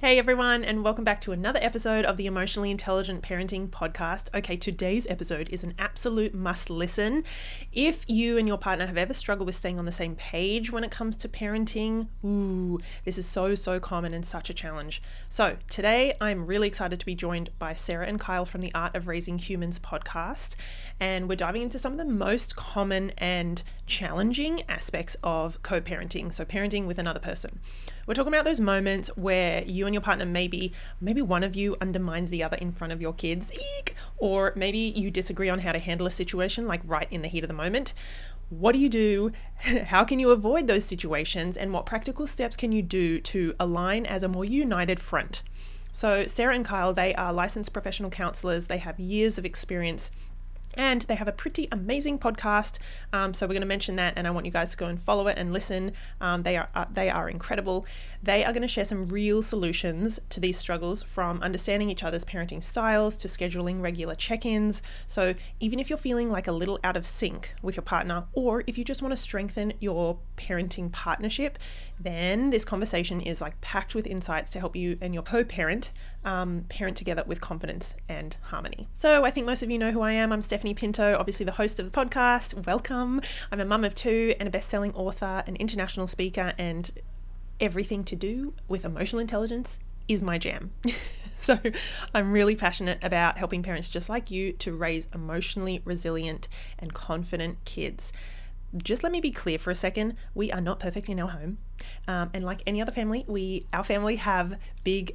Hey everyone, and welcome back to another episode of the Emotionally Intelligent Parenting Podcast. Okay, today's episode is an absolute must listen. If you and your partner have ever struggled with staying on the same page when it comes to parenting, this is so common and such a challenge. So today I'm really excited to be joined by Sarah and Kyle from the Art of Raising Humans podcast, and we're diving into some of the most common and challenging aspects of co-parenting, so parenting with another person. We're talking about those moments where you and your partner maybe one of you undermines the other in front of your kids, or maybe you disagree on how to handle a situation, like right in the heat of the moment. What do you do? How can you avoid those situations? And what practical steps can you do to align as a more united front? So Sarah and Kyle, they are licensed professional counselors. They have years of experience and they have a pretty amazing podcast. So we're going to mention that, and I want you guys to go and follow it and listen. They are incredible. They are going to share some real solutions to these struggles, from understanding each other's parenting styles to scheduling regular check-ins. So even if you're feeling like a little out of sync with your partner, or if you just want to strengthen your parenting partnership, then this conversation is like packed with insights to help you and your co-parent parent together with confidence and harmony. So I think most of you know who I am. I'm Stephanie Pinto, obviously the host of the podcast. Welcome. I'm a mum of two and a best-selling author, an international speaker, and everything to do with emotional intelligence is my jam. So I'm really passionate about helping parents just like you to raise emotionally resilient and confident kids. Just let me be clear for a second. We are not perfect in our home. And like any other family, our family have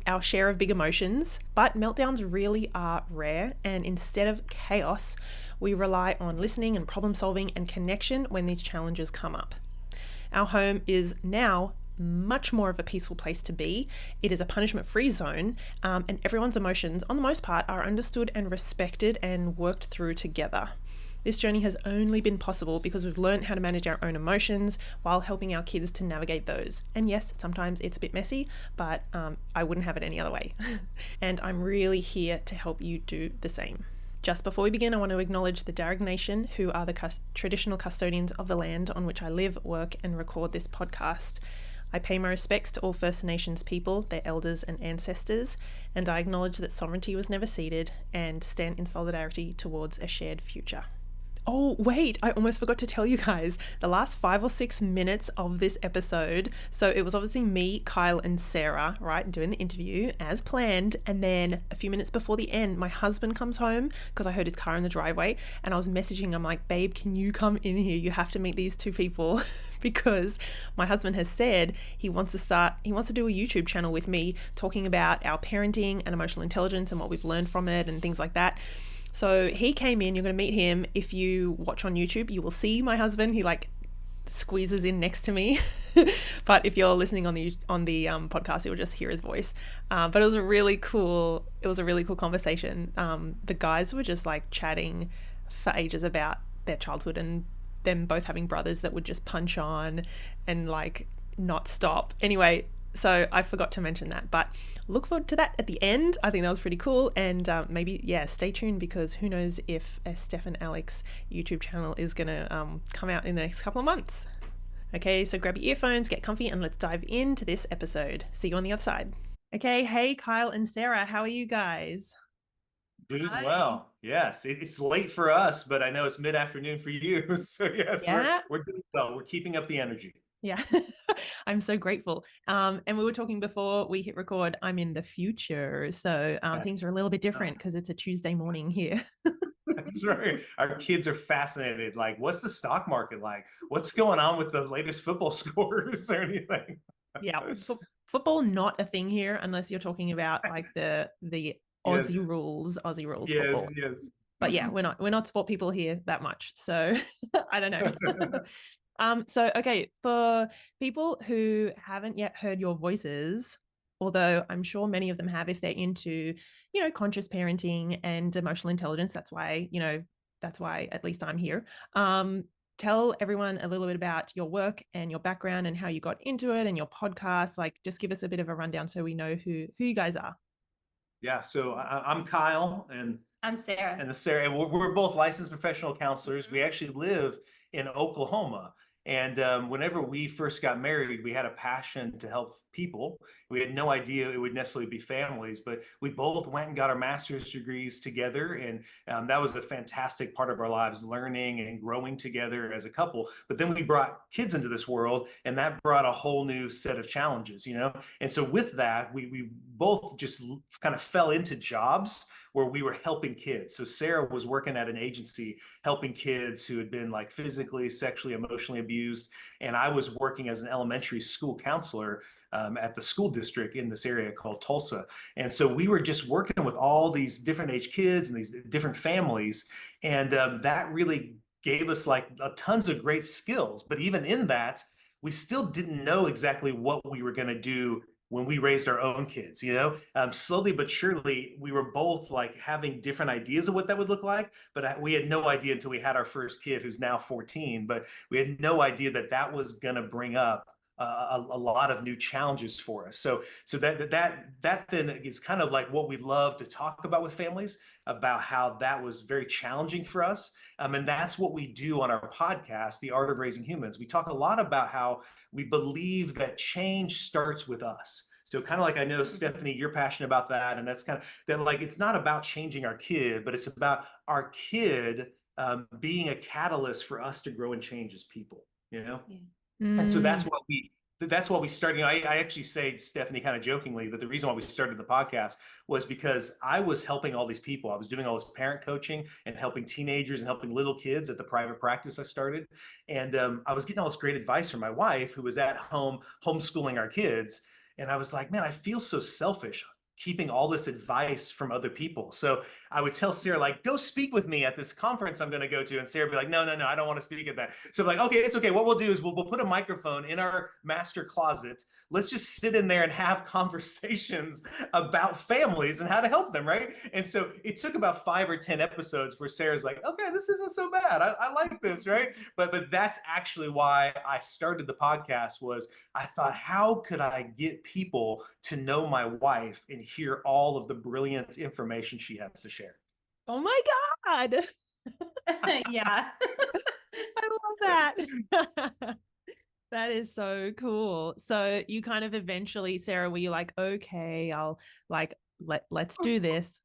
our share of big emotions, but meltdowns really are rare. And instead of chaos, we rely on listening and problem solving and connection when these challenges come up. Our home is now much more of a peaceful place to be. It is a punishment-free zone, and everyone's emotions, on the most part, are understood and respected and worked through together. This journey has only been possible because we've learned how to manage our own emotions while helping our kids to navigate those. And yes, sometimes it's a bit messy, but I wouldn't have it any other way. And I'm really here to help you do the same. Just before we begin, I want to acknowledge the Darug Nation, who are the traditional custodians of the land on which I live, work, and record this podcast. I pay my respects to all First Nations people, their elders and ancestors, and I acknowledge that sovereignty was never ceded and stand in solidarity towards a shared future. Oh, wait, I almost forgot to tell you guys the last 5 or 6 minutes of this episode. So it was obviously me, Kyle, and Sarah, right, doing the interview as planned. And then a few minutes before the end, my husband comes home because I heard his car in the driveway, and I was messaging him like, babe, can you come in here? You have to meet these two people because my husband has said he wants to do a YouTube channel with me talking about our parenting and emotional intelligence and what we've learned from it and things like that. So he came in. You're going to meet him. If you watch on YouTube, you will see my husband. He like squeezes in next to me. But if you're listening on the podcast, you'll just hear his voice. But it was a really cool conversation. The guys were just like chatting for ages about their childhood and them both having brothers that would just punch on and like not stop. Anyway, so I forgot to mention that, but look forward to that at the end. I think that was pretty cool. And maybe, stay tuned, because who knows if a Steph and Alex YouTube channel is going to come out in the next couple of months. Okay, so grab your earphones, get comfy, and let's dive into this episode. See you on the other side. Okay, hey, Kyle and Sarah, how are you guys? Doing well. Yes, it's late for us, but I know it's mid-afternoon for you. So yes, Yeah. we're doing well. We're keeping up the energy. Yeah, I'm so grateful. And we were talking before we hit record. I'm in the future, so Yes. things are a little bit different because it's a Tuesday morning here. That's right. Our kids are fascinated. Like, what's the stock market like? What's going on with the latest football scores or anything? Yeah, football not a thing here unless you're talking about like the Yes, Aussie rules yes, football. yes. But yeah, we're not sport people here that much, so I don't know. So okay, for people who haven't yet heard your voices, although I'm sure many of them have if they're into, conscious parenting and emotional intelligence, that's why at least I'm here. Tell everyone a little bit about your work and your background and how you got into it and your podcast. Like, just give us a bit of a rundown so we know who you guys are. Yeah, so I'm Kyle, I'm Sarah. and Sarah, and we're both licensed professional counselors. We actually live in Oklahoma, And whenever we first got married, we had a passion to help people. We had no idea it would necessarily be families, but we both went and got our master's degrees together. And that was a fantastic part of our lives, learning and growing together as a couple. But then we brought kids into this world, and that brought a whole new set of challenges, you know? And so with that, we both just kind of fell into jobs where we were helping kids. So Sarah was working at an agency helping kids who had been like physically, sexually, emotionally abused. And I was working as an elementary school counselor at the school district in this area called Tulsa. And so we were just working with all these different age kids and these different families. And that really gave us like tons of great skills. But even in that, we still didn't know exactly what we were going to do when we raised our own kids, you know. Slowly but surely, we were both like having different ideas of what that would look like, but we had no idea until we had our first kid, who's now 14. But we had no idea that that was going to bring up a lot of new challenges for us. So that then is kind of like what we love to talk about with families, about how that was very challenging for us. And that's what we do on our podcast, The Art of Raising Humans. We talk a lot about how we believe that change starts with us. So kind of like, I know, Stephanie, you're passionate about that. And that's kind of that, like, it's not about changing our kid, but it's about our kid being a catalyst for us to grow and change as people, you know? Yeah. And so that's what we started. You know, I actually say, Stephanie, kind of jokingly, that the reason why we started the podcast was because I was helping all these people. I was doing all this parent coaching and helping teenagers and helping little kids at the private practice I started. And I was getting all this great advice from my wife, who was at home homeschooling our kids. And I was like, man, I feel so selfish keeping all this advice from other people. So I would tell Sarah, like, go speak with me at this conference I'm going to go to. And Sarah would be like, no, I don't want to speak at that. So I'm like, okay, it's okay. What we'll do is we'll put a microphone in our master closet. Let's just sit in there and have conversations about families and how to help them, right? And so it took about 5 or 10 episodes where Sarah's like, okay, this isn't so bad. I like this, right? But that's actually why I started the podcast. Was I thought, how could I get people to know my wife and hear all of the brilliant information she has to share? Oh my God. Yeah. I love that. That is so cool. So you kind of eventually, Sarah, were you like, okay, I'll like, let's do this.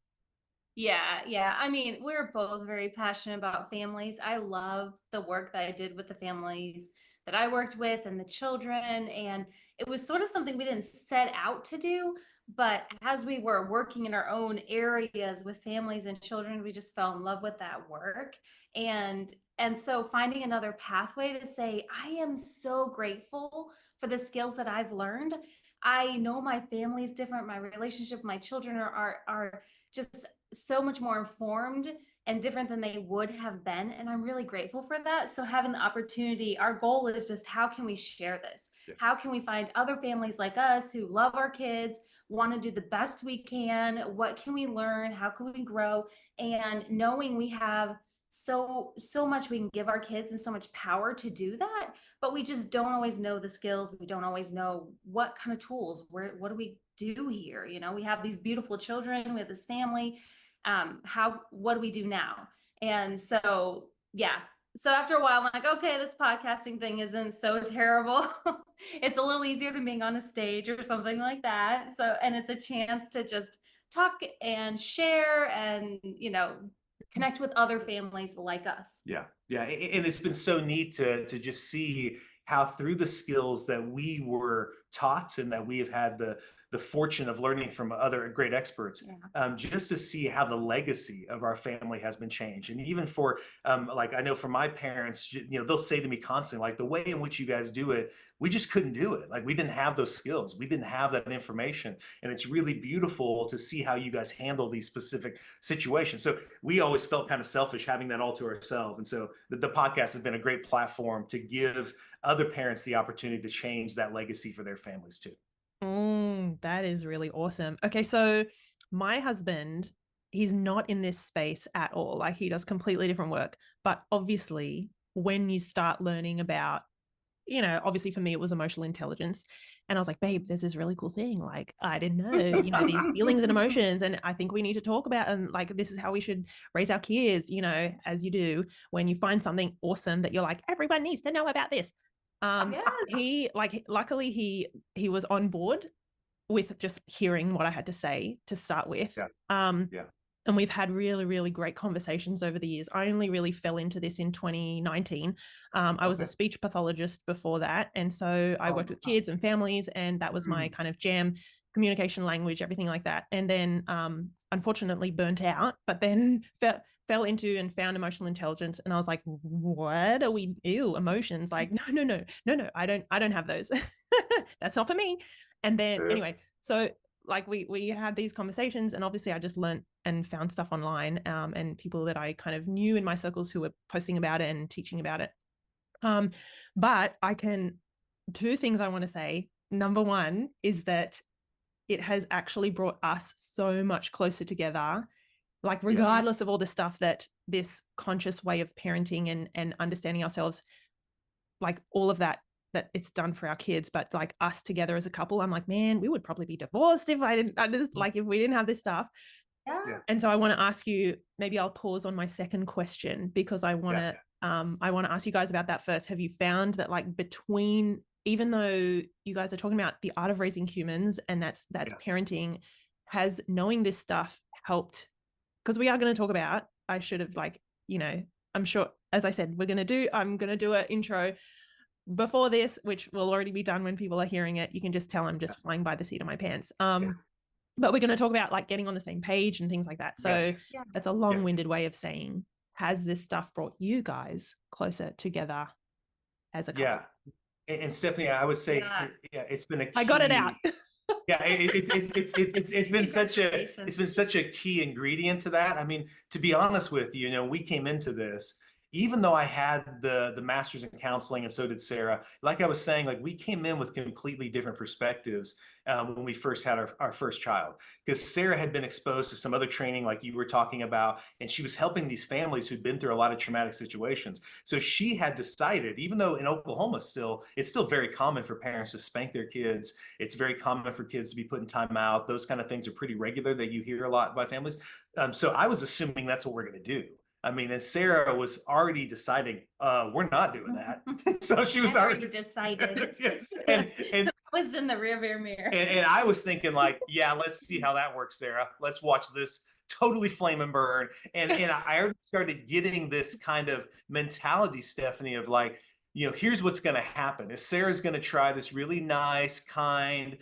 Yeah. I mean, we're both very passionate about families. I love the work that I did with the families that I worked with and the children. And it was sort of something we didn't set out to do. But as we were working in our own areas with families and children, we just fell in love with that work. And so finding another pathway to say, I am so grateful for the skills that I've learned. I know my family's different. My relationship with my children are just so much more informed and different than they would have been. And I'm really grateful for that. So having the opportunity, our goal is just, how can we share this? Yeah. How can we find other families like us who love our kids, want to do the best we can? What can we learn? How can we grow? And knowing we have so much we can give our kids and so much power to do that, but we just don't always know the skills. We don't always know what kind of tools, what do we do here? You know, we have these beautiful children, we have this family. What do we do now? And so, yeah. So after a while, I'm like, okay, this podcasting thing isn't so terrible. It's a little easier than being on a stage or something like that. So, and it's a chance to just talk and share and, you know, connect with other families like us. Yeah. And it's been so neat to just see how, through the skills that we were taught and that we have had the fortune of learning from other great experts, just to see how the legacy of our family has been changed. And even for, like, I know for my parents, you know, they'll say to me constantly, like, the way in which you guys do it, we just couldn't do it. Like, we didn't have those skills. We didn't have that information. And it's really beautiful to see how you guys handle these specific situations. So we always felt kind of selfish having that all to ourselves. And so the podcast has been a great platform to give other parents the opportunity to change that legacy for their families too. That is really awesome. Okay, so my husband, he's not in this space at all. Like, he does completely different work. But obviously, when you start learning about, you know, obviously for me, it was emotional intelligence. And I was like, babe, there's this really cool thing. Like, I didn't know, you know, these feelings and emotions. And I think we need to talk about, and like, this is how we should raise our kids, you know, as you do when you find something awesome that you're like, everyone needs to know about this. Yeah. Luckily he was on board with just hearing what I had to say to start with. Yeah. Yeah. And we've had really, really great conversations over the years. I only really fell into this in 2019. I was a speech pathologist before that. And so I worked with kids and families, and that was my kind of jam, communication language, everything like that. And then unfortunately burnt out, but then fell into and found emotional intelligence. And I was like, what are we, ew, emotions? Like, no, I don't have those. That's not for me. And then anyway, so like we had these conversations, and obviously I just learned and found stuff online, and people that I kind of knew in my circles who were posting about it and teaching about it. But I can, two things I want to say. Number one is that it has actually brought us so much closer together, like regardless of all the stuff that this conscious way of parenting and understanding ourselves, like all of that it's done for our kids, but like us together as a couple, I'm like, man, we would probably be divorced if if we didn't have this stuff. Yeah. And so I want to ask you, maybe I'll pause on my second question, because I want to ask you guys about that first. Have you found that, like, between, even though you guys are talking about the art of raising humans, and that's parenting, has knowing this stuff helped? Because we are going to talk about, I should have, like, I'm sure, as I said, I'm going to do an intro before this, which will already be done when people are hearing it. You can just tell I'm just flying by the seat of my pants. But we're going to talk about, like, getting on the same page and things like that. So that's a long-winded way of saying, has this stuff brought you guys closer together as a couple? Yeah. And Stephanie, I would say, it's been a key. I got it out. It's been such a key ingredient to that. I mean, to be honest with you, we came into this, even though I had the master's in counseling, and so did Sarah. Like I was saying, like, we came in with completely different perspectives when we first had our first child, because Sarah had been exposed to some other training like you were talking about, and she was helping these families who'd been through a lot of traumatic situations. So she had decided, even though in Oklahoma it's still very common for parents to spank their kids, it's very common for kids to be put in timeout. Those kind of things are pretty regular that you hear a lot by families. So I was assuming that's what we're going to do. I mean, and Sarah was already deciding, we're not doing that. So she was already decided. and was in the rearview mirror. And I was thinking, like, yeah, let's see how that works, Sarah. Let's watch this totally flame and burn. And I already started getting this kind of mentality, Stephanie, of like, here's what's going to happen is Sarah's going to try this really nice, kind,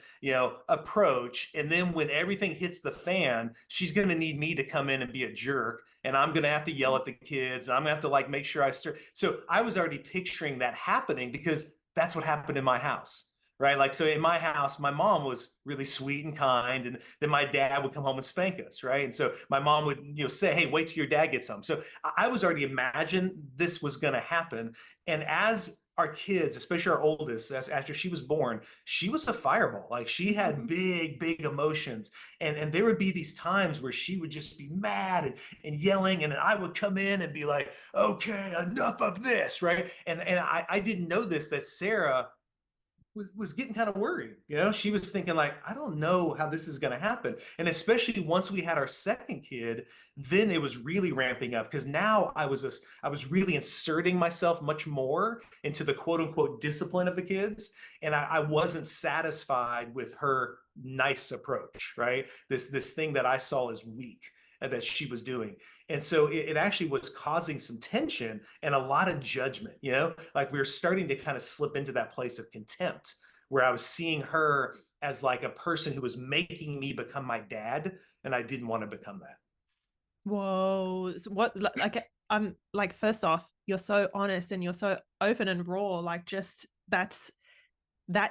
approach. And then when everything hits the fan, she's going to need me to come in and be a jerk. And I'm going to have to yell at the kids. And I'm going to have to, like, make sure I start. So I was already picturing that happening, because that's what happened in my house. Right. Like, so in my house, my mom was really sweet and kind. And then my dad would come home and spank us. Right. And so my mom would, say, hey, wait till your dad gets home. So I was already imagining this was going to happen. And as our kids, especially our oldest, after she was born, she was a fireball. Like, she had big emotions. And there would be these times where she would just be mad and yelling. And I would come in and be like, okay, enough of this. Right. And I didn't know this, that Sarah was getting kind of worried. She was thinking, like, I don't know how this is going to happen. And especially once we had our second kid, then it was really ramping up, because now I was really inserting myself much more into the quote unquote discipline of the kids. And I wasn't satisfied with her nice approach, right? This thing that I saw as weak that she was doing. And so it actually was causing some tension and a lot of judgment, like we were starting to kind of slip into that place of contempt, where I was seeing her as like a person who was making me become my dad. And I didn't want to become that. Whoa. So what, like, I'm like, first off, you're so honest and you're so open and raw. Like, just that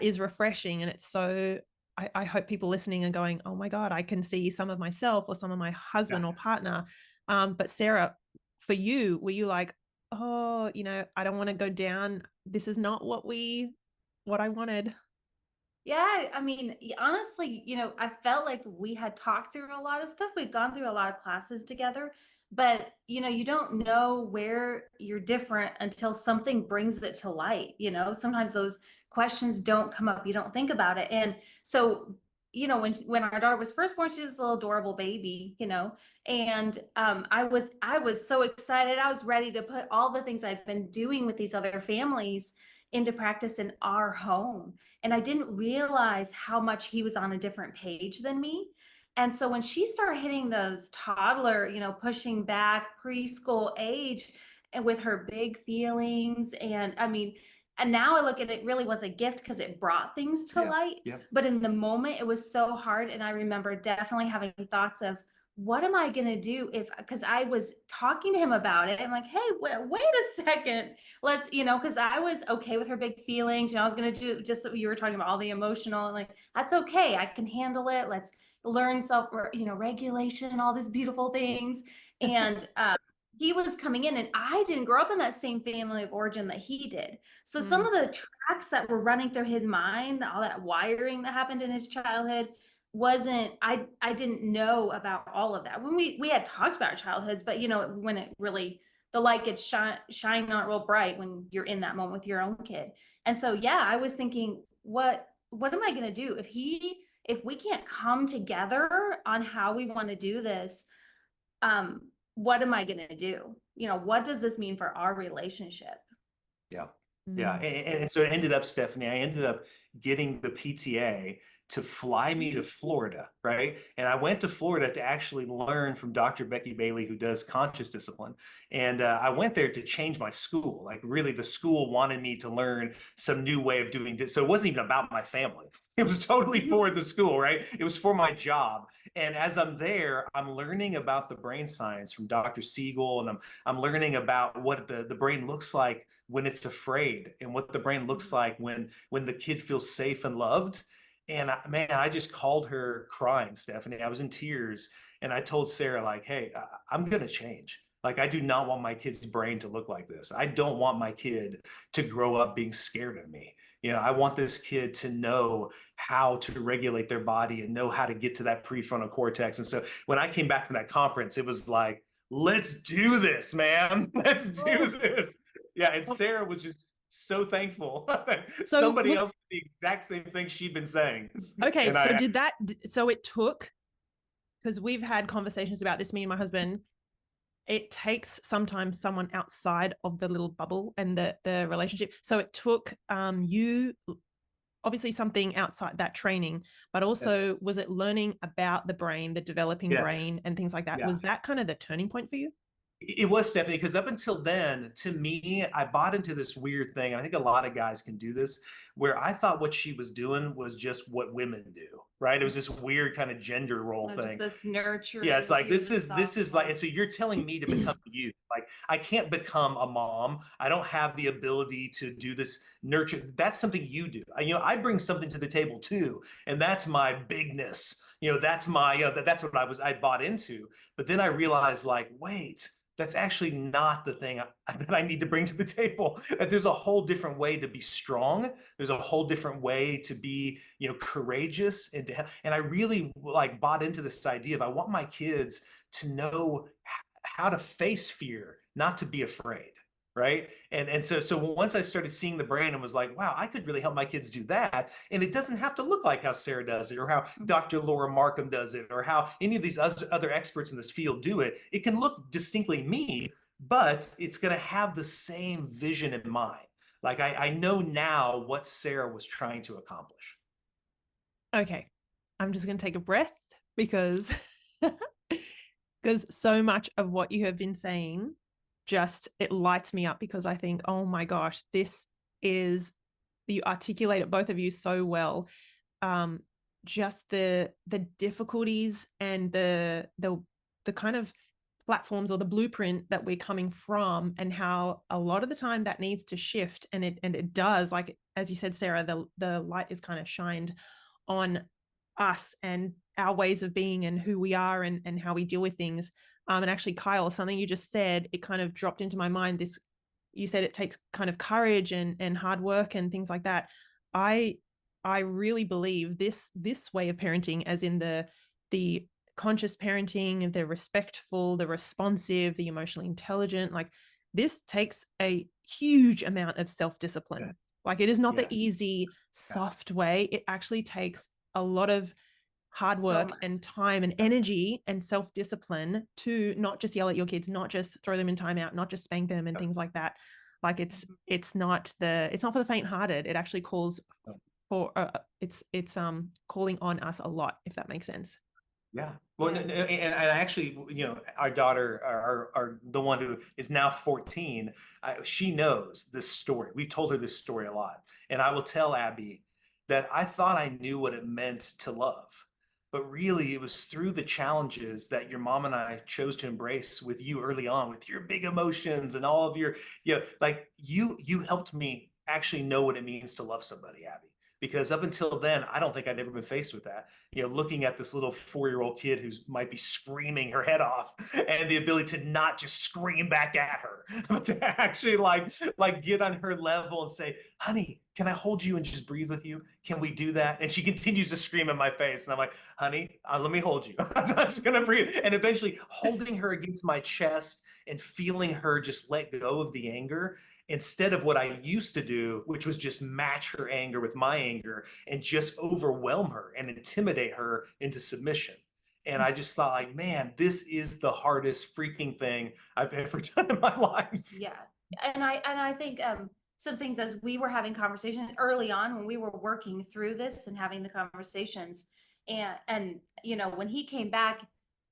is refreshing. And it's so, I hope people listening are going, oh my God, I can see some of myself or some of my husband or partner. But Sarah, for you, were you like, oh, I don't want to go down. This is not what I wanted. Yeah, I mean, honestly, I felt like we had talked through a lot of stuff. We'd gone through a lot of classes together, but you don't know where you're different until something brings it to light. Sometimes those questions don't come up. You don't think about it. And so, when our daughter was first born, she's this little adorable baby, and I was so excited. I was ready to put all the things I'd been doing with these other families into practice in our home. And I didn't realize how much he was on a different page than me. And so when she started hitting those toddler, pushing back preschool age and with her big feelings, and I mean, and now I look at it really was a gift because it brought things to Yeah. light. Yeah. But in the moment, it was so hard. And I remember definitely having thoughts of, what am I going to do if, because I was talking to him about it. I'm like, hey, wait a second. Let's, because I was okay with her big feelings. I was going to do just what you were talking about, all the emotional, like, that's okay. I can handle it. Let's learn regulation, all these beautiful things. And, he was coming in, and I didn't grow up in that same family of origin that he did. So some of the tracks that were running through his mind, all that wiring that happened in his childhood, wasn't I didn't know about all of that when we had talked about our childhoods, but when it really, the light gets shine on real bright when you're in that moment with your own kid. And so yeah, I was thinking, what am I going to do if we can't come together on how we want to do this? What am I going to do? What does this mean for our relationship? Yeah. Yeah. And so it ended up, Stephanie, I ended up getting the PTA to fly me to Florida, right? And I went to Florida to actually learn from Dr. Becky Bailey, who does conscious discipline. And I went there to change my school. Like really, the school wanted me to learn some new way of doing this. So it wasn't even about my family. It was totally for the school, right? It was for my job. And as I'm there, I'm learning about the brain science from Dr. Siegel, and I'm learning about what the brain looks like when it's afraid, and what the brain looks like when the kid feels safe and loved. And man, I just called her crying, Stephanie. I was in tears, and I told Sarah, like, hey, I'm going to change. Like, I do not want my kid's brain to look like this. I don't want my kid to grow up being scared of me. I want this kid to know how to regulate their body and know how to get to that prefrontal cortex. And so when I came back from that conference, it was like, let's do this, man. Let's do this. Yeah. And Sarah was just so thankful that somebody else did the exact same thing she'd been saying. Okay. So it took, because we've had conversations about this, me and my husband, it takes sometimes someone outside of the little bubble and the relationship. So it took you, obviously something outside that training, but also was it learning about the brain, the developing brain and things like that? Was that kind of the turning point for you? It was, Stephanie, because up until then, to me, I bought into this weird thing. And I think a lot of guys can do this, where I thought what she was doing was just what women do, right? It was this weird kind of gender role thing. This nurturing. Yeah, it's like this is like, and so you're telling me to become you. Like, I can't become a mom. I don't have the ability to do this nurture. That's something you do. I bring something to the table too, and that's my bigness. That's my that's what I bought into. But then I realized, like, wait, that's actually not the thing that I need to bring to the table. That there's a whole different way to be strong. There's a whole different way to be, courageous, and I really like bought into this idea of, I want my kids to know how to face fear, not to be afraid. Right. And so once I started seeing the brain and was like, wow, I could really help my kids do that. And it doesn't have to look like how Sarah does it, or how Dr. Laura Markham does it, or how any of these other experts in this field do it. It can look distinctly me, but it's going to have the same vision in mind. Like, I know now what Sarah was trying to accomplish. Okay. I'm just going to take a breath because so much of what you have been saying, it lights me up, because I think, oh my gosh, you articulate it, both of you, so well. Just the difficulties and the kind of platforms or the blueprint that we're coming from, and how a lot of the time that needs to shift. And it does, like, as you said, Sarah, the light is kind of shined on us and our ways of being and who we are and how we deal with things. And actually, Kyle, something you just said, it kind of dropped into my mind. You said it takes kind of courage and hard work and things like that. I really believe this way of parenting, as in the conscious parenting, the respectful, the responsive, the emotionally intelligent, like, this takes a huge amount of self-discipline. Yeah. Like, it is not the easy, soft way. It actually takes a lot of hard work and time and energy and self-discipline to not just yell at your kids, not just throw them in timeout, not just spank them and things like that. Like it's not for the faint-hearted. It actually calls for it's calling on us a lot, if that makes sense. Yeah. Well, and I actually, our daughter, our the one who is now 14, she knows this story. We've told her this story a lot. And I will tell Abby that I thought I knew what it meant to love. But really, it was through the challenges that your mom and I chose to embrace with you early on, with your big emotions and all of your, like you helped me actually know what it means to love somebody, Abby. Because up until then, I don't think I'd ever been faced with that. Looking at this little 4-year-old kid who might be screaming her head off, and the ability to not just scream back at her, but to actually like get on her level and say, honey, can I hold you and just breathe with you? Can we do that? And she continues to scream in my face. And I'm like, honey, let me hold you. I'm just going to breathe. And eventually holding her against my chest and feeling her just let go of the anger, instead of what I used to do, which was just match her anger with my anger and just overwhelm her and intimidate her into submission. And I just thought, like, man, this is the hardest freaking thing I've ever done in my life. Yeah. And I think some things, as we were having conversations early on when we were working through this and having the conversations, and when he came back,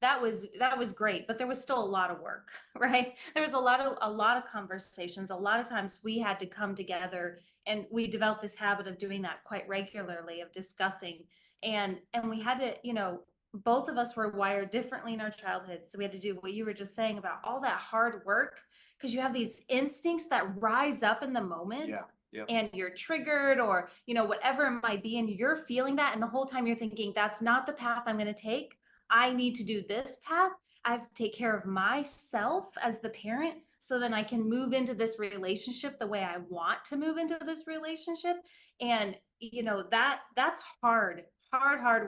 that was great, but there was still a lot of work, right? There was a lot of conversations. A lot of times we had to come together, and we developed this habit of doing that quite regularly, of discussing, and we had to, both of us were wired differently in our childhood. So we had to do what you were just saying about all that hard work, because you have these instincts that rise up in the moment. Yeah. Yep. And you're triggered, or whatever it might be, and you're feeling that, and the whole time you're thinking, that's not the path I'm going to take. I need to do this path. I have to take care of myself as the parent, so then I can move into this relationship the way I want to move into this relationship. And that's hard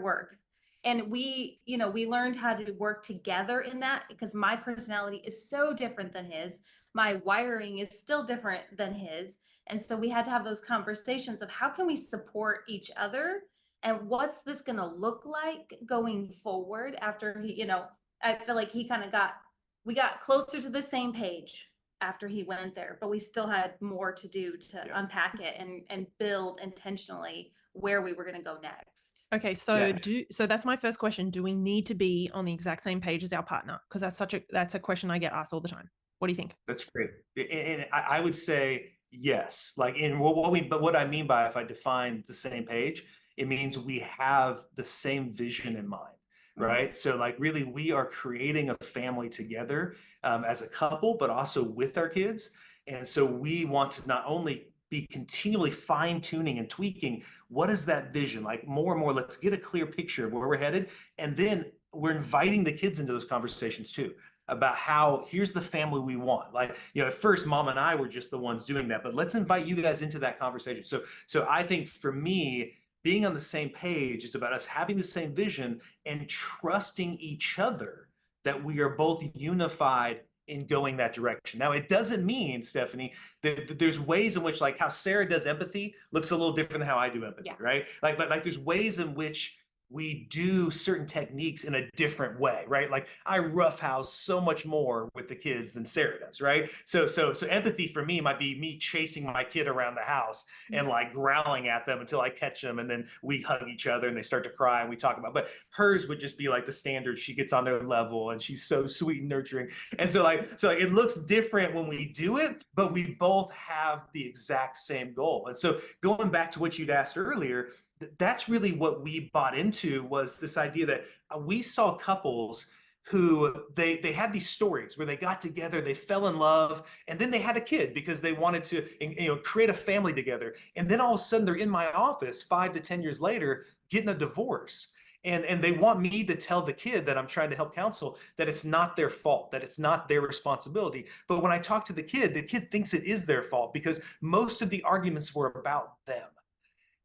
work. And we learned how to work together in that, because my personality is so different than his. My wiring is still different than his. And so we had to have those conversations of, how can we support each other, and what's this going to look like going forward after he, I feel like we got closer to the same page after he went there, but we still had more to do to unpack it and build intentionally where we were going to go next. Okay, so that's my first question. Do we need to be on the exact same page as our partner? Because that's a question I get asked all the time. What do you think? That's great. And I would say yes. Like, what I mean by, if I define the same page, it means we have the same vision in mind, right? So like, really, we are creating a family together as a couple, but also with our kids. And so we want to not only be continually fine tuning and tweaking, what is that vision? Like, more and more, let's get a clear picture of where we're headed. And then we're inviting the kids into those conversations too, about how, here's the family we want. Like, at first mom and I were just the ones doing that, but let's invite you guys into that conversation. So I think for me, being on the same page is about us having the same vision and trusting each other that we are both unified in going that direction. Now, it doesn't mean, Stephanie, that there's ways in which, like how Sarah does empathy looks a little different than how I do empathy, right? Like there's ways in which we do certain techniques in a different way, right? Like, I roughhouse so much more with the kids than Sarah does, right? So empathy for me might be me chasing my kid around the house and like growling at them until I catch them, and then we hug each other and they start to cry and we talk about. But hers would just be like the standard. She gets on their level and she's so sweet and nurturing. And so it looks different when we do it, but we both have the exact same goal. And so going back to what you'd asked earlier, that's really what we bought into, was this idea that we saw couples who they had these stories where they got together, they fell in love, and then they had a kid because they wanted to create a family together. And then all of a sudden they're in my office 5 to 10 years later getting a divorce. And they want me to tell the kid that I'm trying to help counsel that it's not their fault, that it's not their responsibility. But when I talk to the kid thinks it is their fault, because most of the arguments were about them.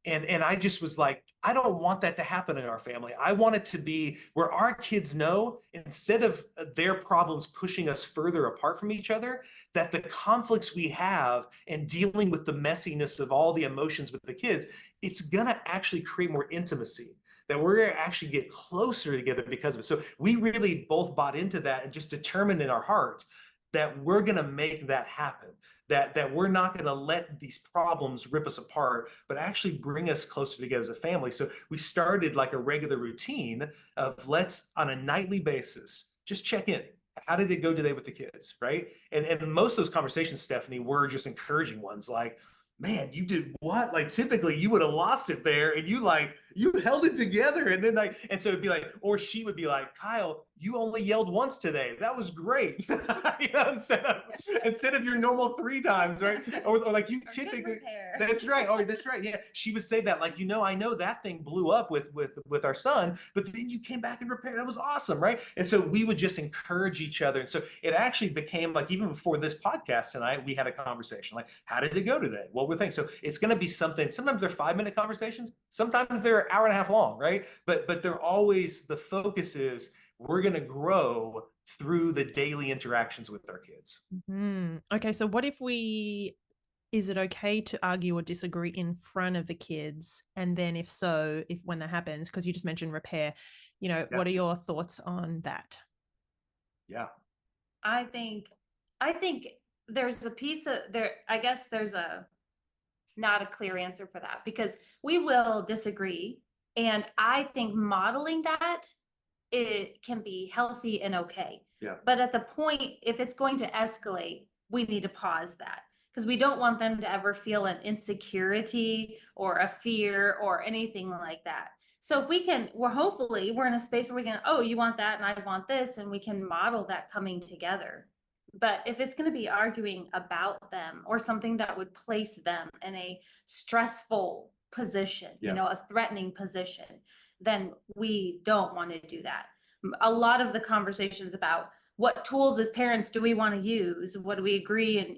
And I just was like, I don't want that to happen in our family. I want it to be where our kids know, instead of their problems pushing us further apart from each other, that the conflicts we have and dealing with the messiness of all the emotions with the kids, it's going to actually create more intimacy, that we're going to actually get closer together because of it. So we really both bought into that and just determined in our heart that we're going to make that happen. that we're not going to let these problems rip us apart, but actually bring us closer together as a family. So we started like a regular routine of let's on a nightly basis just check in. How did it go today with the kids, right? And most of those conversations, Stephanie, were just encouraging ones, like, man, you did what? Like typically you would have lost it there, and you held it together. And then like, and so it'd be like, or she would be like, Kyle, you only yelled once today. That was great. Instead of your normal 3 times, right? Or like you typically, that's right. Oh, that's right. Yeah. She would say that, like, I know that thing blew up with our son, but then you came back and repaired. That was awesome, right? And so we would just encourage each other. And so it actually became like, even before this podcast tonight, we had a conversation like, how did it go today? What were things? So it's going to be something. Sometimes they're 5-minute conversations. Sometimes they're an hour and a half long, right? But they're always, the focus is we're going to grow through the daily interactions with our kids. Okay, so what if is it okay to argue or disagree in front of the kids? And then if so, if when that happens, because you just mentioned repair, what are your thoughts on that? Yeah. I think there's a piece of there, I guess there's not a clear answer for that, because we will disagree. And I think modeling that, it can be healthy and okay. Yeah. But at the point, if it's going to escalate, we need to pause that, because we don't want them to ever feel an insecurity or a fear or anything like that. So if we're in a space where we can, oh, you want that and I want this, and we can model that coming together. But if it's going to be arguing about them or something that would place them in a stressful position, a threatening position, then we don't want to do that. A lot of the conversations about what tools as parents do we want to use, what do we agree, and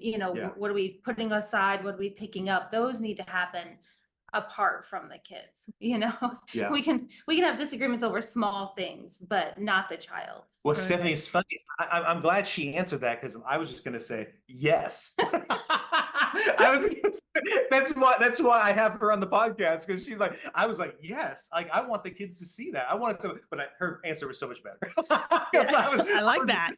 what are we putting aside, what are we picking up, those need to happen apart from the kids. Yeah. We can have disagreements over small things, but not the child. Well, Stephanie, it's funny. I'm glad she answered that, because I was just going to say yes. That's why I have her on the podcast, because she's like, I was like, yes, like I want the kids to see that. I want to, but her answer was so much better. I like that.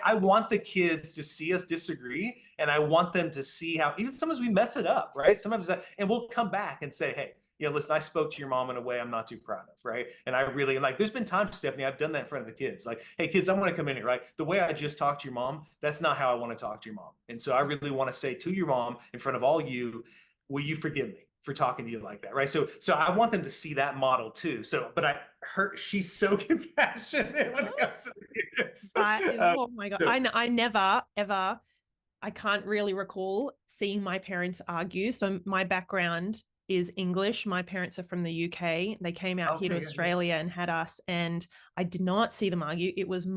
I want the kids to see us disagree, and I want them to see how even sometimes we mess it up, right? Sometimes and we'll come back and say, hey, listen, I spoke to your mom in a way I'm not too proud of, right? And I really, like, there's been times, Stephanie, I've done that in front of the kids. Like, hey, kids, I want to come in here, right? The way I just talked to your mom, that's not how I want to talk to your mom. And so I really want to say to your mom in front of all you, will you forgive me for talking to you like that, right? So I want them to see that model too. So, but she's so compassionate when it comes to the kids. Oh my God. I never, ever, I can't really recall seeing my parents argue. So my background is English. My parents are from the UK. They came out here to Australia and had us, and I did not see them argue. It was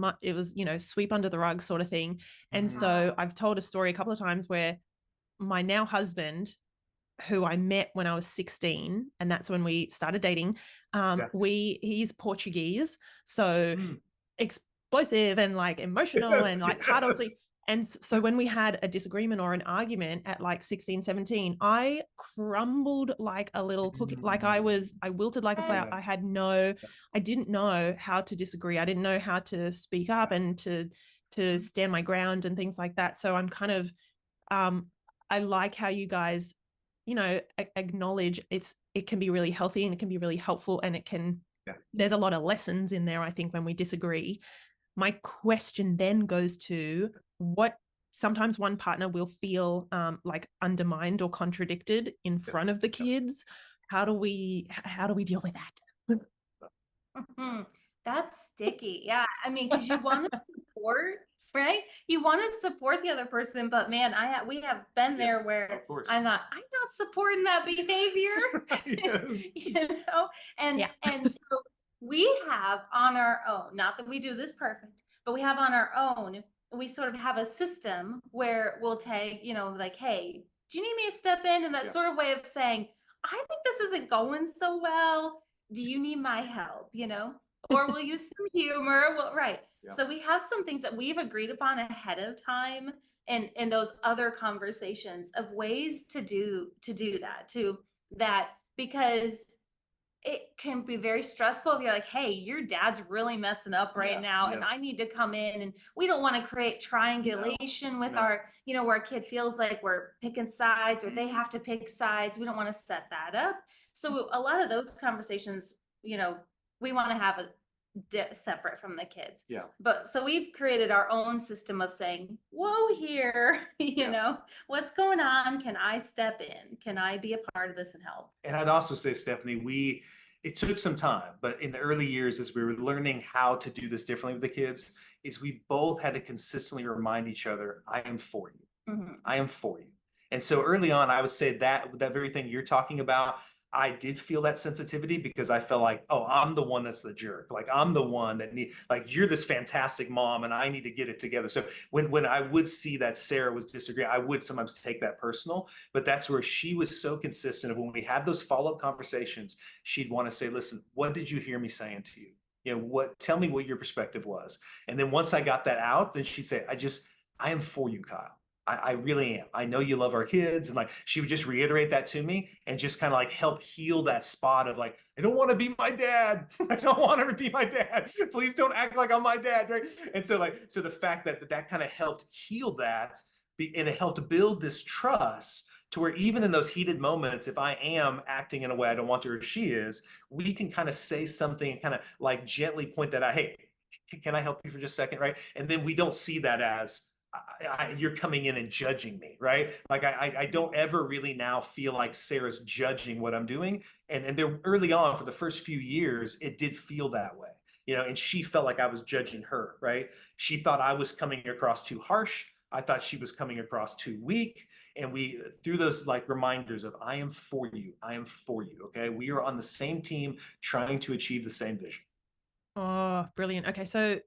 sweep under the rug sort of thing. And so I've told a story a couple of times where my now husband, who I met when I was 16, and that's when we started dating, he's Portuguese, so explosive and like emotional and like hard on sleep. And so when we had a disagreement or an argument at like 16, 17, I crumbled like a little cookie. Like I wilted like a flower. I didn't know how to disagree. I didn't know how to speak up and to stand my ground and things like that. So I'm kind of, I like how you guys, acknowledge it can be really healthy and it can be really helpful, and there's a lot of lessons in there, I think, when we disagree. My question then goes to what sometimes one partner will feel like undermined or contradicted in front of the kids. How do we deal with that? That's sticky. Yeah. I mean, because you want to support, right? You want to support the other person, but man, we have been there where I'm not supporting that behavior. And so we have on our own, not that we do this perfect, but we have on our own, we sort of have a system where we'll take, like, hey, do you need me to step in? And that sort of way of saying, I think this isn't going so well. Do you need my help? Or we'll use some humor. Well, right. Yeah. So we have some things that we've agreed upon ahead of time in those other conversations of ways to do that, because it can be very stressful if you're like, hey, your dad's really messing up right now, and I need to come in, and we don't want to create triangulation with our, where a kid feels like we're picking sides or they have to pick sides. We don't want to set that up. So a lot of those conversations, we want to have separate from the kids. Yeah. But so we've created our own system of saying, whoa, here, what's going on? Can I step in? Can I be a part of this and help? And I'd also say, Stephanie, it took some time, but in the early years, as we were learning how to do this differently with the kids, is we both had to consistently remind each other, I am for you. Mm-hmm. I am for you. And so early on, I would say that very thing you're talking about, I did feel that sensitivity because I felt like, oh, I'm the one that's the jerk. Like I'm the one that you're this fantastic mom and I need to get it together. So when I would see that Sarah was disagreeing, I would sometimes take that personal, but that's where she was so consistent of when we had those follow-up conversations, she'd want to say, listen, what did you hear me saying to you? Tell me what your perspective was. And then once I got that out, then she'd say, I am for you, Kyle. I really am. I know you love our kids. And she would just reiterate that to me and just kind of help heal that spot of I don't want to be my dad. I don't want to be my dad. Please don't act like I'm my dad. Right. And so the fact that kind of helped heal that and it helped build this trust to where even in those heated moments, if I am acting in a way I don't want to, or she is, we can kind of say something and kind of gently point that out. Hey, can I help you for just a second? Right. And then we don't see that as, you're coming in and judging me, right? I don't ever really now feel like Sarah's judging what I'm doing. And there early on for the first few years, it did feel that way, and she felt like I was judging her, right? She thought I was coming across too harsh. I thought she was coming across too weak. And we, through those reminders of, I am for you. I am for you. Okay. We are on the same team trying to achieve the same vision. Oh, brilliant. Okay. So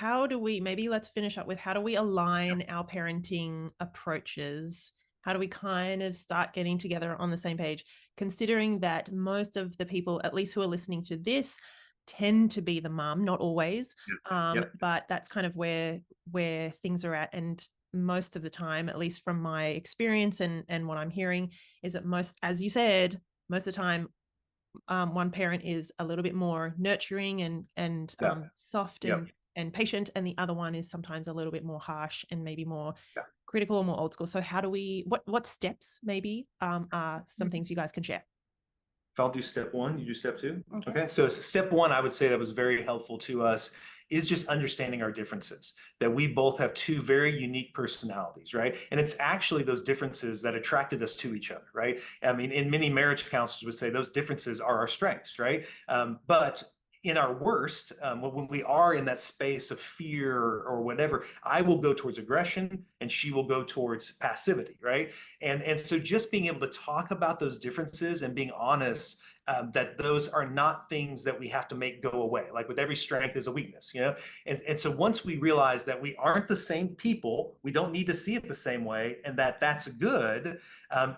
maybe let's finish up with how do we align our parenting approaches? How do we kind of start getting together on the same page, considering that most of the people, at least who are listening to this, tend to be the mom, not always. But that's kind of where things are at. And most of the time, at least from my experience and what I'm hearing, is that as you said, most of the time, one parent is a little bit more nurturing and soft and patient, and the other one is sometimes a little bit more harsh and maybe more critical or more old school. So how do we, what steps maybe are some things you guys can share? If I'll do step one, you do step two. Okay. So step one, I would say that was very helpful to us is just understanding our differences, that we both have two very unique personalities, right? And it's actually those differences that attracted us to each other, right? I mean, in many marriage counselors would say those differences are our strengths, right? But in our worst, when we are in that space of fear or whatever, I will go towards aggression and she will go towards passivity, right? And so just being able to talk about those differences and being honest that those are not things that we have to make go away. Like with every strength is a weakness, And so once we realize that we aren't the same people, we don't need to see it the same way, and that's good.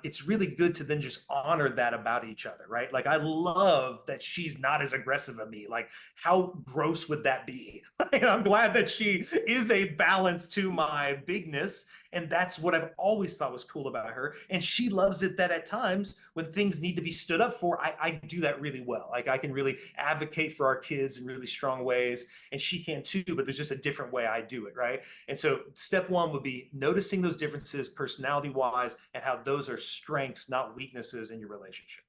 It's really good to then just honor that about each other, right? I love that she's not as aggressive as me. How gross would that be? I'm glad that she is a balance to my bigness. And that's what I've always thought was cool about her. And she loves it that at times when things need to be stood up for, I do that really well. I can really advocate for our kids in really strong ways, and she can too, but there's just a different way I do it, right? And so step one would be noticing those differences personality-wise and how those are strengths, not weaknesses in your relationship.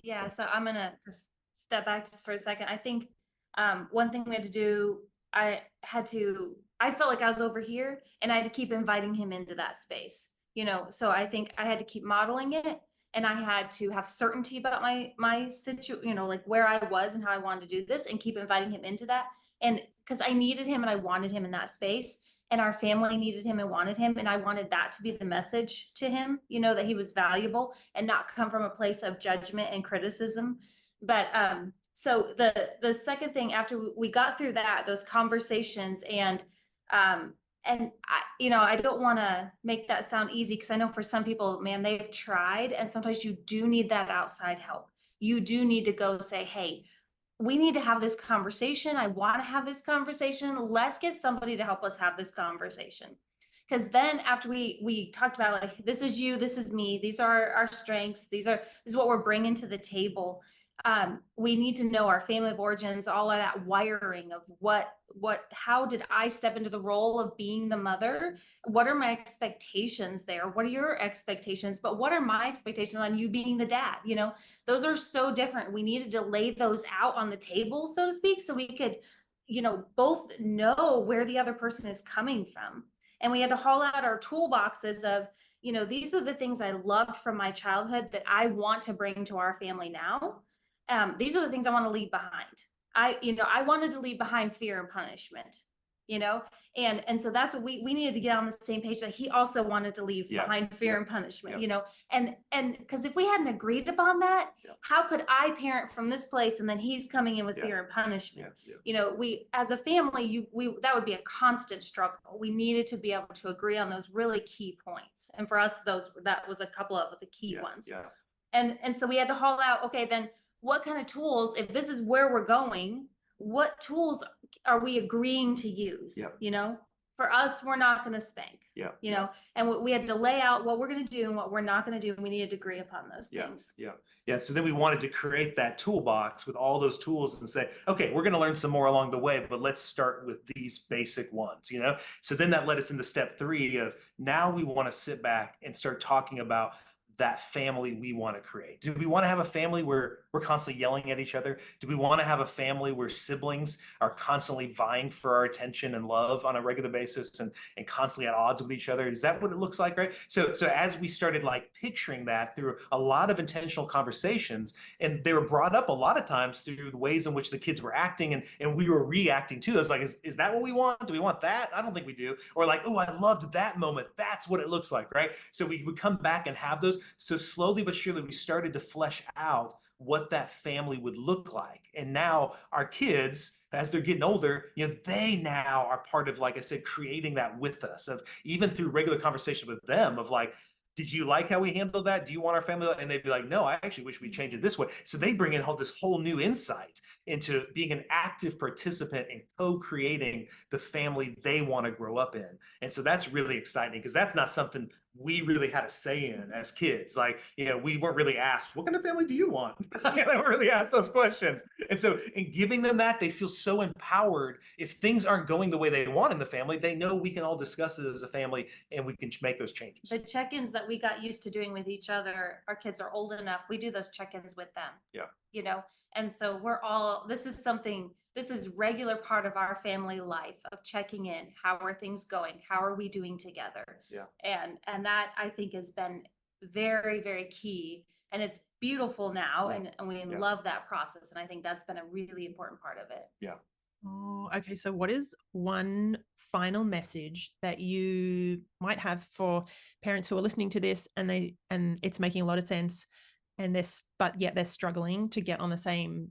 Yeah, so I'm gonna just step back just for a second. I think one thing we had to do, I felt like I was over here and I had to keep inviting him into that space, so I think I had to keep modeling it, and I had to have certainty about my situation, where I was and how I wanted to do this, and keep inviting him into that. And because I needed him and I wanted him in that space, and our family needed him and wanted him, and I wanted that to be the message to him, that he was valuable and not come from a place of judgment and criticism. But so the second thing, after we got through those conversations, and I don't want to make that sound easy, because I know for some people, man, they've tried, and sometimes you do need that outside help. You do need to go say, hey, we need to have this conversation. I want to have this conversation. Let's get somebody to help us have this conversation. Because then after we talked about this is you, this is me, these are our strengths, this is what we're bringing to the table. We need to know our family of origins, all of that wiring of how did I step into the role of being the mother? What are my expectations there? What are your expectations? But what are my expectations on you being the dad? You know, those are so different. We needed to lay those out on the table, so to speak, so we could, you know, both know where the other person is coming from. And we had to haul out our toolboxes of, you know, these are the things I loved from my childhood that I want to bring to our family now. These are the things I want to leave behind. I wanted to leave behind fear and punishment, you know, and so that's what we needed to get on the same page, that he also wanted to leave behind fear and punishment, you know, and because if we hadn't agreed upon that, how could I parent from this place and then he's coming in with fear and punishment? You know, we as a family, that would be a constant struggle. We needed to be able to agree on those really key points, and for us, that was a couple of the key ones. And so we had to haul out, okay, then what kind of tools, if this is where we're going, what tools are we agreeing to use? You know, for us, we're not going to spank, you know, and we had to lay out what we're going to do and what we're not going to do. And we needed to agree upon those things. So then we wanted to create that toolbox with all those tools and say, okay, we're going to learn some more along the way, but let's start with these basic ones, you know? So then that led us into step 3 of now we want to sit back and start talking about that family we want to create. Do we want to have a family where we're constantly yelling at each other? Do we want to have a family where siblings are constantly vying for our attention and love on a regular basis and constantly at odds with each other? Is that what it looks like, right? So as we started like picturing that through a lot of intentional conversations, and they were brought up a lot of times through the ways in which the kids were acting and we were reacting to those. Like, is that what we want? Do we want that? I don't think we do. Or like, oh, I loved that moment. That's what it looks like, right? So we would come back and have those. So slowly but surely, we started to flesh out what that family would look like. And now our kids, as they're getting older, you know, they now are part of, like I said, creating that with us, of even through regular conversation with them of like, did you like how we handled that? Do you want our family? And they'd be like, no, I actually wish we change it this way. So they bring in this whole new insight into being an active participant in co-creating the family they want to grow up in. And so that's really exciting, because that's not something we really had a say in as kids. Like, you know, we weren't really asked, what kind of family do you want? They weren't really asked those questions. And so in giving them that, they feel so empowered. If things aren't going the way they want in the family, they know we can all discuss it as a family and we can make those changes. The check-ins that we got used to doing with each other, our kids are old enough, we do those check-ins with them. You know, and so this is regular part of our family life, of checking in. How are things going? How are we doing together? And that, I think, has been very, very key, and it's beautiful now. And we love that process. And I think that's been a really important part of it. Oh, okay. So what is one final message that you might have for parents who are listening to this and it's making a lot of sense, and they're struggling to get on the same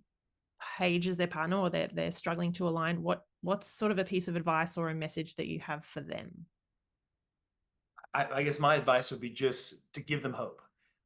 page as their partner, or they're struggling to align? What's sort of a piece of advice or a message that you have for them? I guess my advice would be just to give them hope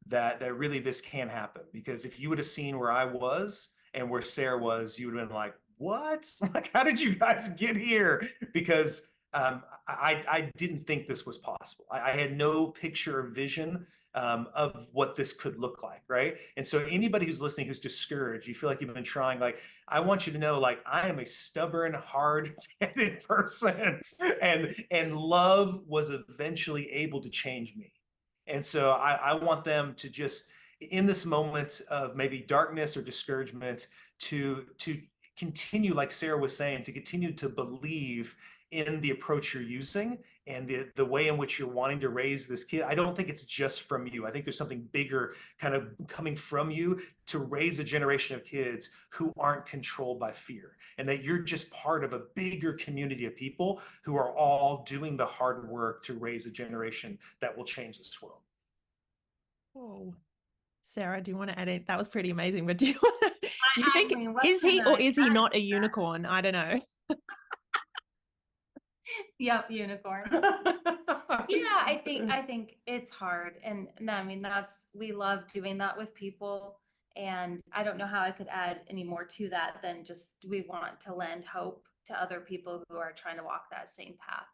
that really this can happen. Because if you would have seen where I was and where Sarah was, you would have been like, what? Like, how did you guys get here? Because I didn't think this was possible. I had no picture or vision of what this could look like, right? And so anybody who's listening who's discouraged, you feel like you've been trying, like, I want you to know, like, I am a stubborn, hard-headed person, and love was eventually able to change me. And so I want them to just, in this moment of maybe darkness or discouragement, to continue, like Sarah was saying, to continue to believe in the approach you're using and the way in which you're wanting to raise this kid. I don't think it's just from you. I think there's something bigger kind of coming from you to raise a generation of kids who aren't controlled by fear, and that you're just part of a bigger community of people who are all doing the hard work to raise a generation that will change this world. Oh, Sarah, do you want to add it? That was pretty amazing, but do you think, is he not a unicorn? I don't know. Yep, unicorn. I think it's hard. And I mean, we love doing that with people. And I don't know how I could add any more to that than just, we want to lend hope to other people who are trying to walk that same path.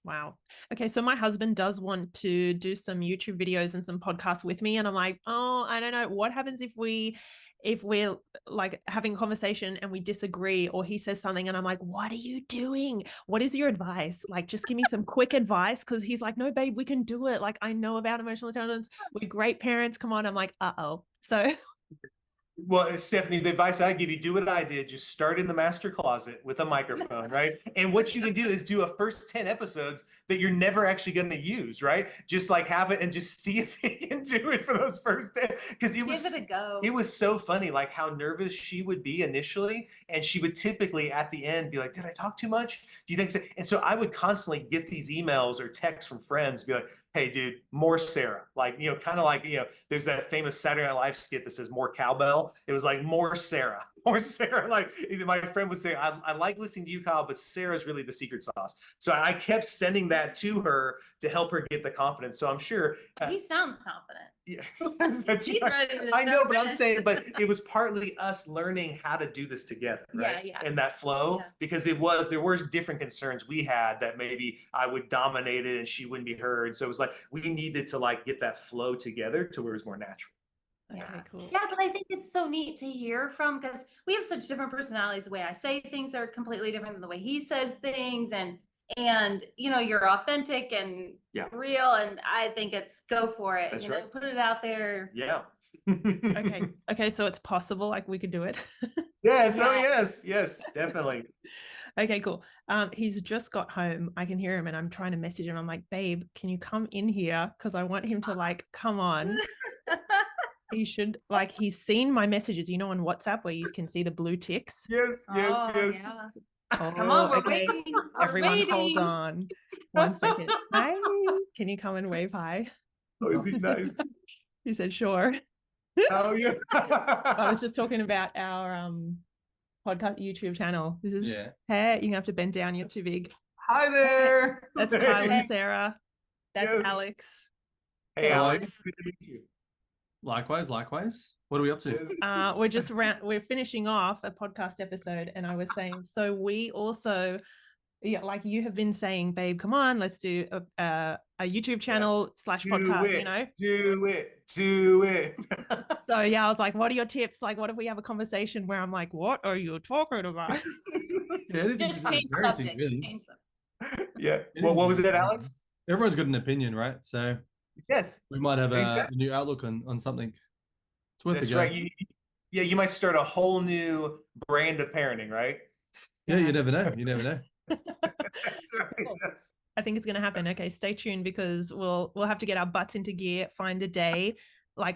Wow. Okay. So my husband does want to do some YouTube videos and some podcasts with me. And I'm like, oh, I don't know. What happens if we if we're like having a conversation and we disagree, or he says something and I'm like, what are you doing? What is your advice? Like, just give me some quick advice. Cause he's like, no, babe, we can do it. Like, I know about emotional intelligence. We're great parents. Come on. I'm like, uh-oh. So Well, Stephanie, the advice I give you, do what I did. Just start in the master closet with a microphone, right? And what you can do is do a first 10 episodes that you're never actually going to use, right? Just like have it and just see if you can do it for those first 10. Because Give it a go. It was so funny, like how nervous she would be initially. And she would typically at the end be like, did I talk too much? Do you think so? And so I would constantly get these emails or texts from friends, be like, hey, dude, more Sarah. Like, kind of like, there's that famous Saturday Night Live skit that says more cowbell. It was like more Sarah, more Sarah. Like my friend would say, I like listening to you, Kyle, but Sarah's really the secret sauce. So I kept sending that to her to help her get the confidence. So I'm sure. He sounds confident. Yeah, He's ready to I know, jump but I'm in. saying, but it was partly us learning how to do this together, right? Yeah. And that flow, Yeah. because there were different concerns we had that maybe I would dominate it and she wouldn't be heard. So it was like we needed to like get that flow together to where it was more natural. okay, Yeah. cool. Yeah, but I think it's so neat to hear from, because we have such different personalities. The way I say things are completely different than the way he says things, and you're authentic and real, and I think it's go for it. That's right. Put it out there. Yeah. Okay. So it's possible, like we could do it. Yes. Oh, yes, definitely. Okay, cool. He's just got home. I can hear him and I'm trying to message him. I'm like, babe, can you come in here? Because I want him to like come on. He should, like, he's seen my messages, on WhatsApp where you can see the blue ticks. Yes. Yeah. Oh, Come on, we're okay. waiting. We're Everyone waiting. hold on 1 second. Hi, can you come and wave hi? Oh, is he nice? He said, sure. Oh, yeah. I was just talking about our podcast YouTube channel. This is hey, you have to bend down, you're too big. Hi there. That's Kyle and Sarah. That's Alex. Hey, Alex. Good to meet you. Likewise. What are we up to? We're finishing off a podcast episode, and I was saying, so we also, like you have been saying, babe, come on, let's do a YouTube channel / podcast. Do it. So I was like, what are your tips? Like, what if we have a conversation where I'm like, what are you talking about? Just change subjects. Yeah. Well, what was it, Alex? Everyone's got an opinion, right? So yes, we might have a new outlook on something. It's worth That's a go. right. You might start a whole new brand of parenting, right? Yeah, you never know. That's right. Yes. I think it's going to happen. Okay, stay tuned, because we'll have to get our butts into gear, find a day,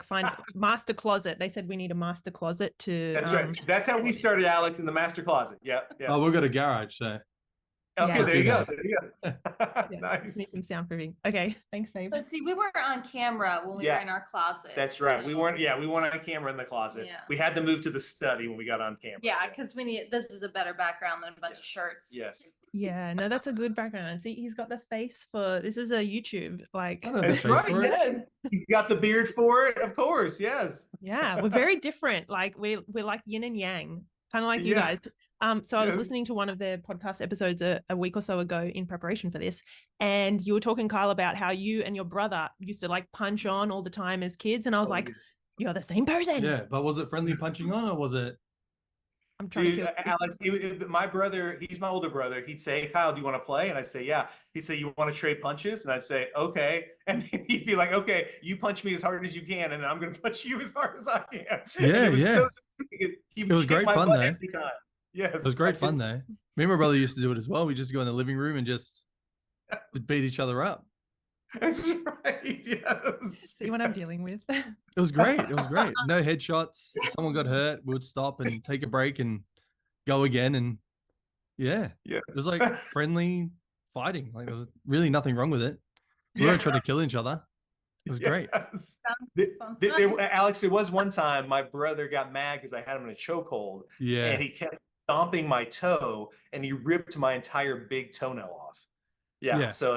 find master closet. They said we need a master closet to. That's right. That's how we started, Alex, in the master closet. Yeah. Oh, we've got a garage, so. Okay, there you go. Nice. Need some soundproofing. Okay, thanks, babe. But see, we weren't on camera when we were in our closet. That's right. We weren't on camera in the closet. Yeah. We had to move to the study when we got on camera. Yeah, because this is a better background than a bunch of shirts. Yes. Yeah, no, that's a good background. See, he's got the face for this is a YouTube, like. That's right. Yes, he's got the beard for it, of course. Yes. Yeah, we're very different. Like we're like yin and yang, kind of like you guys. So I was listening to one of their podcast episodes a week or so ago in preparation for this, and you were talking, Kyle, about how you and your brother used to like punch on all the time as kids, and I was like, you're the same person. Yeah, but was it friendly punching on, or was it? I'm trying to kill Alex, my brother, he's my older brother. He'd say, hey, Kyle, do you want to play? And I'd say, yeah. He'd say, you want to trade punches? And I'd say, okay. And then he'd be like, okay, you punch me as hard as you can, and then I'm going to punch you as hard as I can. Yeah, It was great fun, though. Every time. Yes. It was great fun, though. Me and my brother used to do it as well. We just go in the living room and just beat each other up. That's right. Yes. See what I'm dealing with. It was great. No headshots. If someone got hurt, we would stop and take a break and go again. And it was like friendly fighting. Like there was really nothing wrong with it. We weren't trying to kill each other. It was great. Alex, there was one time my brother got mad because I had him in a chokehold. Yeah. And he kept stomping my toe, and he ripped my entire big toenail off. Yeah. So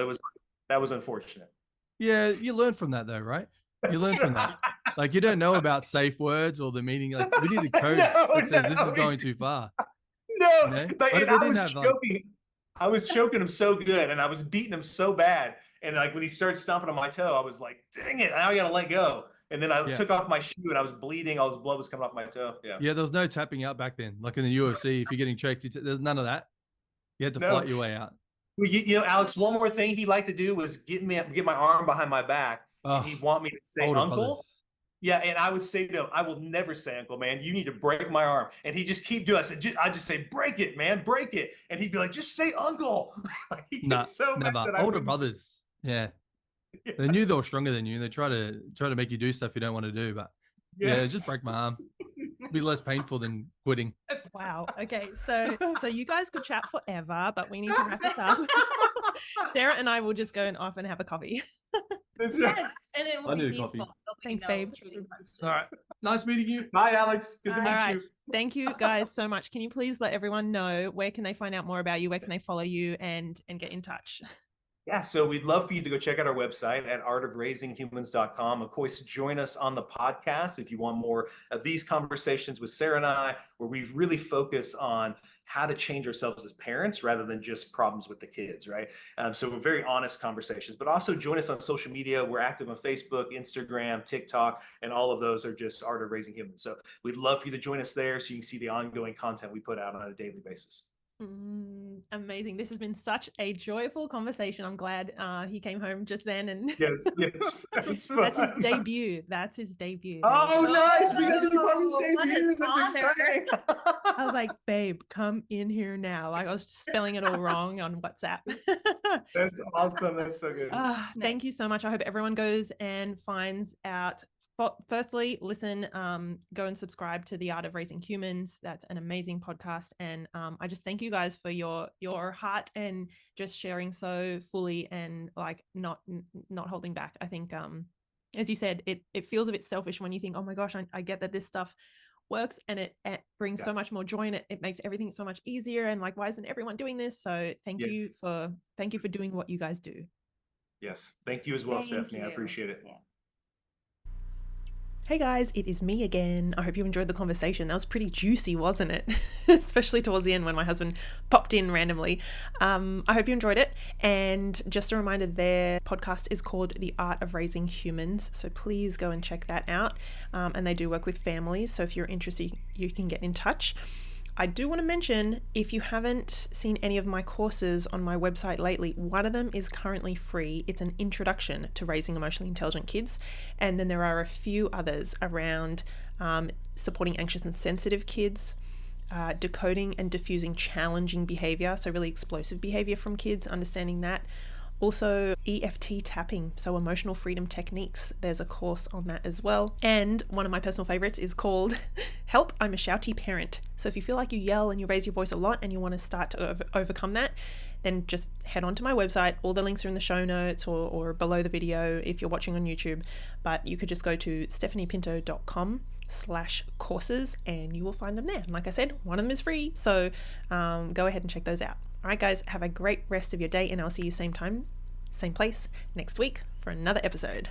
that was unfortunate. Yeah, you learn from that though, right? You learn from that. Like you don't know about safe words or the meaning. Like we need a code that says this is going too far. No, I was choking him so good, and I was beating him so bad. And like when he started stomping on my toe, I was like, dang it, now I gotta let go. And then I took off my shoe and I was bleeding. All this blood was coming off my toe. Yeah. Yeah, there was no tapping out back then. Like in the UFC, if you're getting checked, there's none of that. You had to fight your way out. Well, Alex, one more thing he'd like to do was get my arm behind my back. And he'd want me to say uncle. Brothers. Yeah, and I would say to him, I will never say uncle, man. You need to break my arm. And he'd just keep doing it. I just say, break it, man, break it. And he'd be like, just say uncle. He gets so mad that older brothers. Yeah. They knew they were stronger than you. They try to make you do stuff you don't want to do. But just break my arm. It'd be less painful than quitting. Wow. Okay. So you guys could chat forever, but we need to wrap this up. Sarah and I will just go off and have a coffee. Yes, and it will be peaceful. Thanks, babe. All right. Nice meeting you. Bye, Alex. Good to meet you. Thank you guys so much. Can you please let everyone know where can they find out more about you? Where can they follow you and get in touch? Yeah, so we'd love for you to go check out our website at artofraisinghumans.com. Of course, join us on the podcast if you want more of these conversations with Sarah and I, where we really focus on how to change ourselves as parents rather than just problems with the kids, right? So we're very honest conversations, but also join us on social media. We're active on Facebook, Instagram, TikTok, and all of those are just Art of Raising Humans. So we'd love for you to join us there so you can see the ongoing content we put out on a daily basis. Amazing. This has been such a joyful conversation. I'm glad he came home just then. And yes. That's his debut. That's his debut. Oh, nice. We got to do Bobby's debut. That's exciting. I was like, babe, come in here now. Like I was spelling it all wrong on WhatsApp. That's awesome. That's so good. Thank you so much. I hope everyone goes and finds out. Firstly, listen, go and subscribe to The Art of Raising Humans. That's an amazing podcast. And I just thank you guys for your heart and just sharing so fully and like not holding back. I think, as you said, it feels a bit selfish when you think, oh my gosh, I get that this stuff works and it brings so much more joy and it makes everything so much easier. And like, why isn't everyone doing this? So thank you for doing what you guys do. Yes. Thank you as well, Stephanie. I appreciate it. Yeah. Hey guys, it is me again. I hope you enjoyed the conversation. That was pretty juicy, wasn't it? Especially towards the end when my husband popped in randomly. I hope you enjoyed it. And just a reminder, their podcast is called The Art of Raising Humans. So please go and check that out. And they do work with families. So if you're interested, you can get in touch. I do want to mention, if you haven't seen any of my courses on my website lately, one of them is currently free. It's an introduction to raising emotionally intelligent kids. And then there are a few others around supporting anxious and sensitive kids, decoding and diffusing challenging behavior, so really explosive behavior from kids, understanding that. Also EFT tapping, so emotional freedom techniques. There's a course on that as well. And one of my personal favorites is called Help, I'm a Shouty Parent. So if you feel like you yell and you raise your voice a lot and you want to start to overcome that, then just head on to my website. All the links are in the show notes or below the video if you're watching on YouTube. But you could just go to stephaniepinto.com/courses and you will find them there. And like I said, one of them is free. So go ahead and check those out. All right, guys, have a great rest of your day and I'll see you same time, same place next week for another episode.